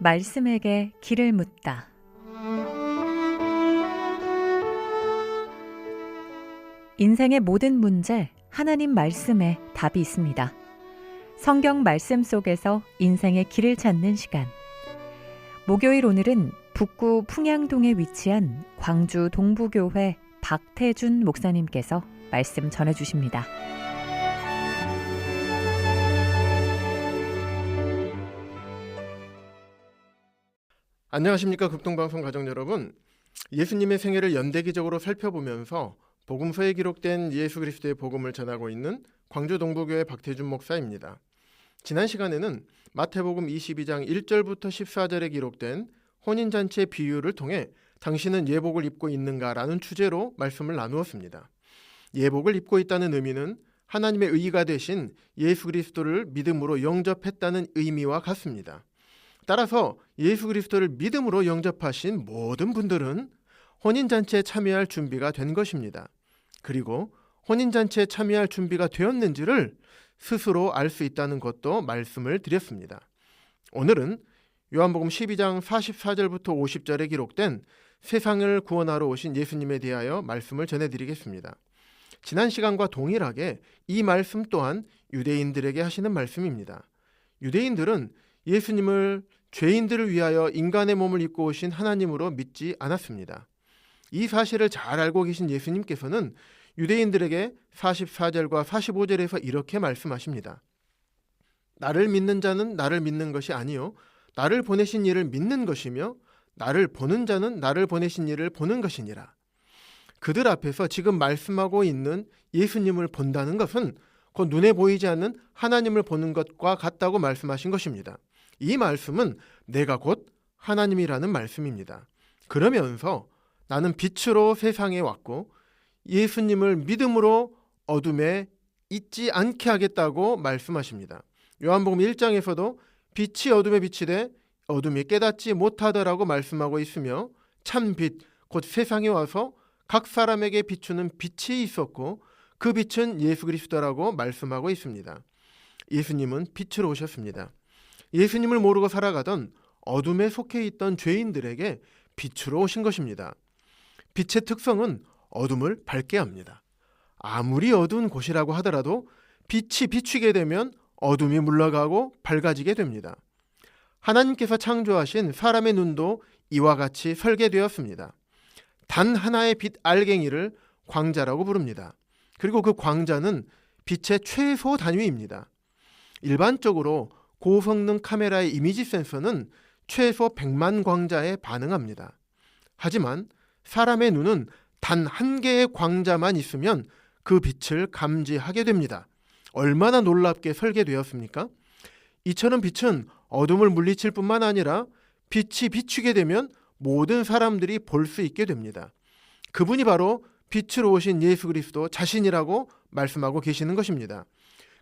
말씀에게 길을 묻다. 인생의 모든 문제, 하나님 말씀에 답이 있습니다. 성경 말씀 속에서 인생의 길을 찾는 시간. 목요일 오늘은 북구 풍양동에 위치한 광주 동부교회 박태준 목사님께서 말씀 전해주십니다. 안녕하십니까, 극동방송 가족 여러분. 예수님의 생애를 연대기적으로 살펴보면서 복음서에 기록된 예수 그리스도의 복음을 전하고 있는 광주 동부교회 박태준 목사입니다. 지난 시간에는 마태복음 22장 1절부터 14절에 기록된 혼인잔치의 비유를 통해 당신은 예복을 입고 있는가라는 주제로 말씀을 나누었습니다. 예복을 입고 있다는 의미는 하나님의 의가 되신 예수 그리스도를 믿음으로 영접했다는 의미와 같습니다. 따라서 예수 그리스도를 믿음으로 영접하신 모든 분들은 혼인잔치에 참여할 준비가 된 것입니다. 그리고 혼인잔치에 참여할 준비가 되었는지를 스스로 알 수 있다는 것도 말씀을 드렸습니다. 오늘은 요한복음 12장 44절부터 50절에 기록된 세상을 구원하러 오신 예수님에 대하여 말씀을 전해드리겠습니다. 지난 시간과 동일하게 이 말씀 또한 유대인들에게 하시는 말씀입니다. 유대인들은 예수님을 죄인들을 위하여 인간의 몸을 입고 오신 하나님으로 믿지 않았습니다. 이 사실을 잘 알고 계신 예수님께서는 유대인들에게 44절과 45절에서 이렇게 말씀하십니다. 나를 믿는 자는 나를 믿는 것이 아니요 나를 보내신 이를 믿는 것이며 나를 보는 자는 나를 보내신 이를 보는 것이니라. 그들 앞에서 지금 말씀하고 있는 예수님을 본다는 것은 곧 눈에 보이지 않는 하나님을 보는 것과 같다고 말씀하신 것입니다. 이 말씀은 내가 곧 하나님이라는 말씀입니다. 그러면서 나는 빛으로 세상에 왔고 예수님을 믿음으로 어둠에 있지 않게 하겠다고 말씀하십니다. 요한복음 1장에서도 빛이 어둠에 비치되 어둠이 깨닫지 못하더라고 말씀하고 있으며 참 빛, 곧 세상에 와서 각 사람에게 비추는 빛이 있었고 그 빛은 예수 그리스도라고 말씀하고 있습니다. 예수님은 빛으로 오셨습니다. 예수님을 모르고 살아가던 어둠에 속해 있던 죄인들에게 빛으로 오신 것입니다. 빛의 특성은 어둠을 밝게 합니다. 아무리 어두운 곳이라고 하더라도 빛이 비추게 되면 어둠이 물러가고 밝아지게 됩니다. 하나님께서 창조하신 사람의 눈도 이와 같이 설계되었습니다. 단 하나의 빛 알갱이를 광자라고 부릅니다. 그리고 그 광자는 빛의 최소 단위입니다. 일반적으로 고성능 카메라의 이미지 센서는 최소 100만 광자에 반응합니다. 하지만 사람의 눈은 단 한 개의 광자만 있으면 그 빛을 감지하게 됩니다. 얼마나 놀랍게 설계되었습니까? 이처럼 빛은 어둠을 물리칠 뿐만 아니라 빛이 비추게 되면 모든 사람들이 볼 수 있게 됩니다. 그분이 바로 빛으로 오신 예수 그리스도 자신이라고 말씀하고 계시는 것입니다.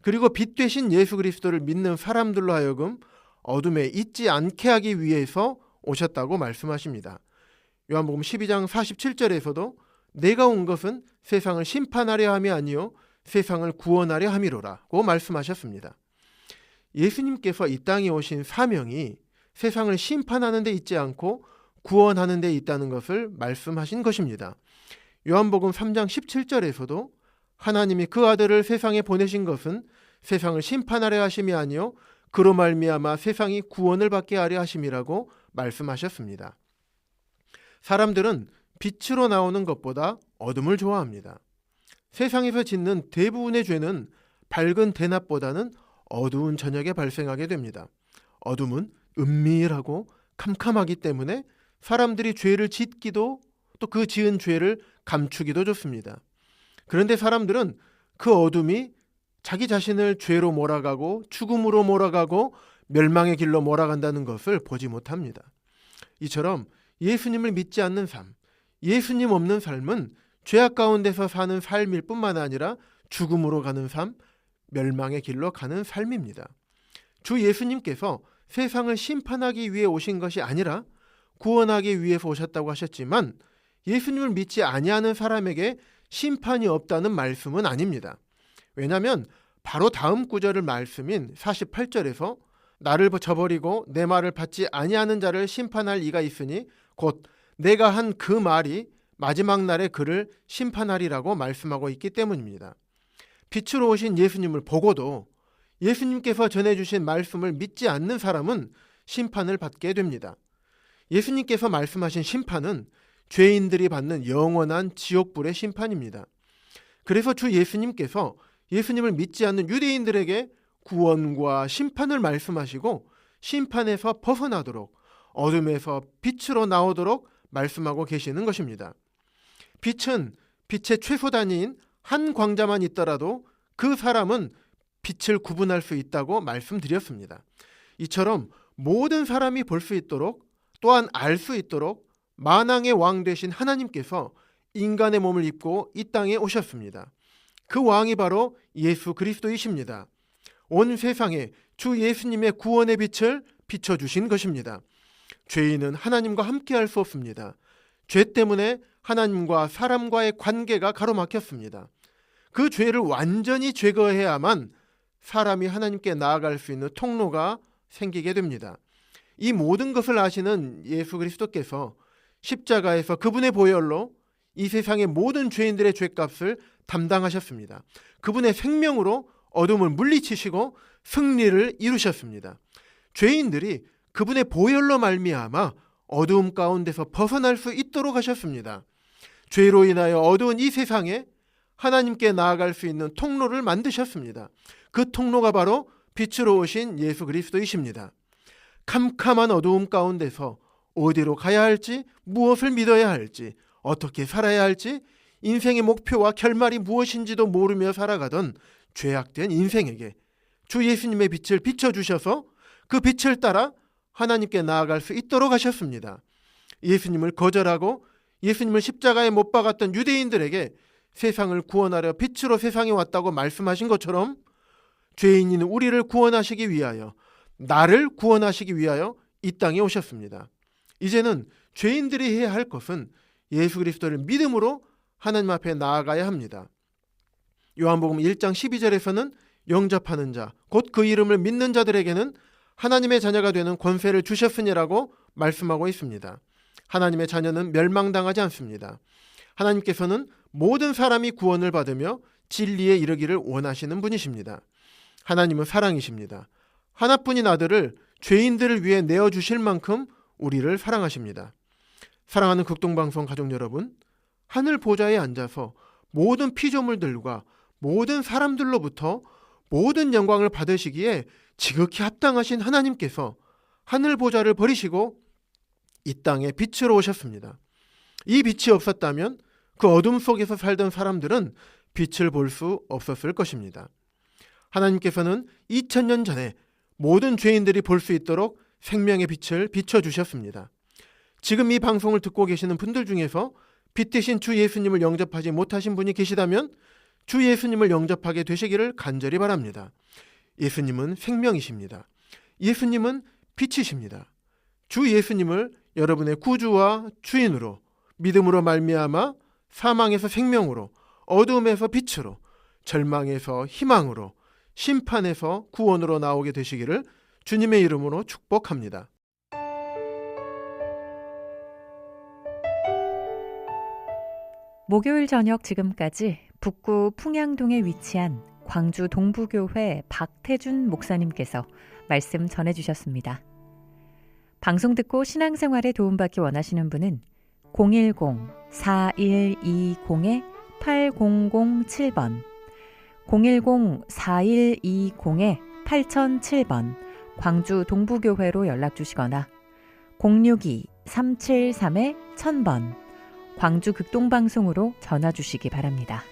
그리고 빛 되신 예수 그리스도를 믿는 사람들로 하여금 어둠에 있지 않게 하기 위해서 오셨다고 말씀하십니다. 요한복음 12장 47절에서도 내가 온 것은 세상을 심판하려 함이 아니요 세상을 구원하려 함이로라고 말씀하셨습니다. 예수님께서 이 땅에 오신 사명이 세상을 심판하는 데 있지 않고 구원하는 데 있다는 것을 말씀하신 것입니다. 요한복음 3장 17절에서도 하나님이 그 아들을 세상에 보내신 것은 세상을 심판하려 하심이 아니요 그로 말미암아 세상이 구원을 받게 하려 하심이라고 말씀하셨습니다. 사람들은 빛으로 나오는 것보다 어둠을 좋아합니다. 세상에서 짓는 대부분의 죄는 밝은 대낮보다는 어두운 저녁에 발생하게 됩니다. 어둠은 은밀하고 캄캄하기 때문에 사람들이 죄를 짓기도 또 그 지은 죄를 감추기도 좋습니다. 그런데 사람들은 그 어둠이 자기 자신을 죄로 몰아가고 죽음으로 몰아가고 멸망의 길로 몰아간다는 것을 보지 못합니다. 이처럼 예수님을 믿지 않는 삶, 예수님 없는 삶은 죄악 가운데서 사는 삶일 뿐만 아니라 죽음으로 가는 삶, 멸망의 길로 가는 삶입니다. 주 예수님께서 세상을 심판하기 위해 오신 것이 아니라 구원하기 위해서 오셨다고 하셨지만 예수님을 믿지 아니하는 사람에게 심판이 없다는 말씀은 아닙니다. 왜냐하면 바로 다음 구절의 말씀인 48절에서 나를 저버리고 내 말을 받지 아니하는 자를 심판할 이가 있으니 곧 내가 한 그 말이 마지막 날에 그를 심판하리라고 말씀하고 있기 때문입니다. 빛으로 오신 예수님을 보고도 예수님께서 전해주신 말씀을 믿지 않는 사람은 심판을 받게 됩니다. 예수님께서 말씀하신 심판은 죄인들이 받는 영원한 지옥불의 심판입니다. 그래서 주 예수님께서 예수님을 믿지 않는 유대인들에게 구원과 심판을 말씀하시고 심판에서 벗어나도록 어둠에서 빛으로 나오도록 말씀하고 계시는 것입니다. 빛은 빛의 최소 단위인 한 광자만 있더라도 그 사람은 빛을 구분할 수 있다고 말씀드렸습니다. 이처럼 모든 사람이 볼 수 있도록 또한 알 수 있도록 만왕의 왕 되신 하나님께서 인간의 몸을 입고 이 땅에 오셨습니다. 그 왕이 바로 예수 그리스도이십니다. 온 세상에 주 예수님의 구원의 빛을 비춰주신 것입니다. 죄인은 하나님과 함께할 수 없습니다. 죄 때문에 하나님과 사람과의 관계가 가로막혔습니다. 그 죄를 완전히 제거해야만 사람이 하나님께 나아갈 수 있는 통로가 생기게 됩니다. 이 모든 것을 아시는 예수 그리스도께서 십자가에서 그분의 보혈로 이 세상의 모든 죄인들의 죄값을 담당하셨습니다. 그분의 생명으로 어둠을 물리치시고 승리를 이루셨습니다. 죄인들이 그분의 보혈로 말미암아 어두움 가운데서 벗어날 수 있도록 하셨습니다. 죄로 인하여 어두운 이 세상에 하나님께 나아갈 수 있는 통로를 만드셨습니다. 그 통로가 바로 빛으로 오신 예수 그리스도이십니다. 캄캄한 어두움 가운데서 어디로 가야 할지, 무엇을 믿어야 할지, 어떻게 살아야 할지, 인생의 목표와 결말이 무엇인지도 모르며 살아가던 죄악된 인생에게 주 예수님의 빛을 비춰주셔서 그 빛을 따라 하나님께 나아갈 수 있도록 하셨습니다. 예수님을 거절하고 예수님을 십자가에 못 박았던 유대인들에게 세상을 구원하려 빛으로 세상에 왔다고 말씀하신 것처럼 죄인인 우리를 구원하시기 위하여, 나를 구원하시기 위하여 이 땅에 오셨습니다. 이제는 죄인들이 해야 할 것은 예수 그리스도를 믿음으로 하나님 앞에 나아가야 합니다. 요한복음 1장 12절에서는 영접하는 자, 곧 그 이름을 믿는 자들에게는 하나님의 자녀가 되는 권세를 주셨으니라고 말씀하고 있습니다. 하나님의 자녀는 멸망당하지 않습니다. 하나님께서는 모든 사람이 구원을 받으며 진리에 이르기를 원하시는 분이십니다. 하나님은 사랑이십니다. 하나뿐인 아들을 죄인들을 위해 내어주실 만큼 우리를 사랑하십니다. 사랑하는 극동방송 가족 여러분, 하늘 보좌에 앉아서 모든 피조물들과 모든 사람들로부터 모든 영광을 받으시기에 지극히 합당하신 하나님께서 하늘 보좌를 버리시고 이 땅에 빛으로 오셨습니다. 이 빛이 없었다면 그 어둠 속에서 살던 사람들은 빛을 볼 수 없었을 것입니다. 하나님께서는 2000년 전에 모든 죄인들이 볼 수 있도록 생명의 빛을 비춰주셨습니다. 지금 이 방송을 듣고 계시는 분들 중에서 빛 대신 주 예수님을 영접하지 못하신 분이 계시다면 주 예수님을 영접하게 되시기를 간절히 바랍니다. 예수님은 생명이십니다. 예수님은 빛이십니다. 주 예수님을 여러분의 구주와 주인으로 믿음으로 말미암아 사망에서 생명으로, 어두움에서 빛으로, 절망에서 희망으로, 심판에서 구원으로 나오게 되시기를 주님의 이름으로 축복합니다. 목요일 저녁 지금까지 북구 풍양동에 위치한 광주 동부교회 박태준 목사님께서 말씀 전해주셨습니다. 방송 듣고 신앙생활에 도움받기 원하시는 분은 010-4120-8007번 010-4120-8007번 광주 동부교회로 연락주시거나 062-373-1000번 광주 극동방송으로 전화주시기 바랍니다.